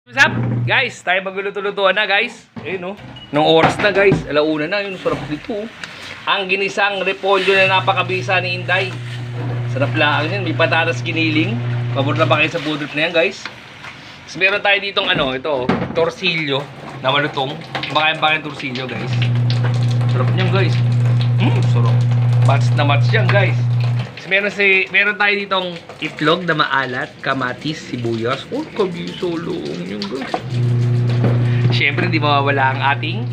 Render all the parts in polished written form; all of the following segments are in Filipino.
What's up? Guys, tayo magluluto-lutuan na guys. Ayun oh. Nung oras na guys. Alauna na. Yun, sarap dito oh. Ang ginisang repolyo na napakabisa ni Inday. Sarap lang yan. May patatas giniling. Pabor na ba kayo sa food trip na yan guys? Tapos meron tayo ditong ano, ito oh. Torsilyo na malutong. Bakayan torsilyo guys. Sarap niyan guys. Sarap. Match na match yan guys. Meron tayo ditong itlog na maalat, kamatis, sibuyas. Oh, kabisolong yun guys. Siyempre, hindi mawawala ang ating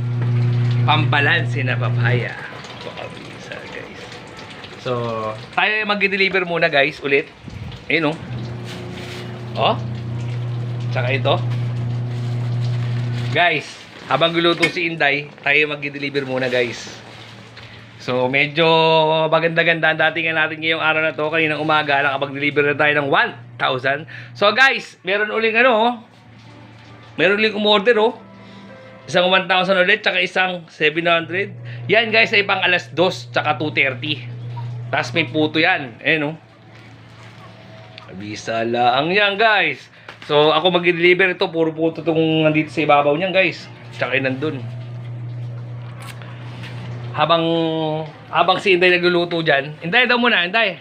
pambalanse na papaya. Pakabisa guys. So, tayo mag-deliver muna guys, ulit. Ayun oh. Oh. Tsaka ito. Guys, habang guluto si Inday, tayo mag-deliver muna guys. So, medyo maganda-ganda ang datingan natin ngayong araw na to. Kaninang umaga, nakapag-deliver na tayo ng 1,000. So, guys, meron uling ano, oh. Meron uling umorder, oh. Isang 1,000 ulit, tsaka isang 700. Yan, guys, ay pang alas 2, tsaka 2:30. Tapos may puto yan. Ayan, oh. Abisa lang yan, guys. So, ako mag-deliver ito. Puro puto itong nandito sa ibabaw niyan, guys. Tsaka yun nandun. Habang si Inday nagluluto dyan. Inday daw muna, Inday.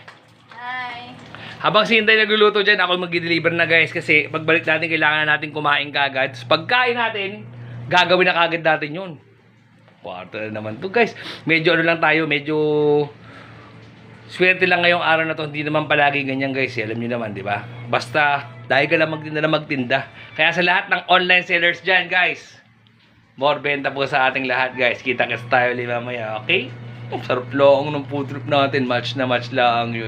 Hi. Habang si Inday nagluluto dyan, ako mag-deliver na guys. Kasi pagbalik natin, kailangan na natin kumain kagad. So, pagkain natin, gagawin na kagad natin yun. Kwarto na naman to guys. Medyo ano lang tayo, medyo swerte lang ngayong araw na to. Hindi naman palagi ganyan guys. Alam nyo naman, di ba? Basta, dahil ka lang magtinda na magtinda. Kaya sa lahat ng online sellers dyan guys, more benta po sa ating lahat guys. Kita-kits tayo ulit mamaya, okay? Sarap lang ng food trip natin. Match na match lang yun.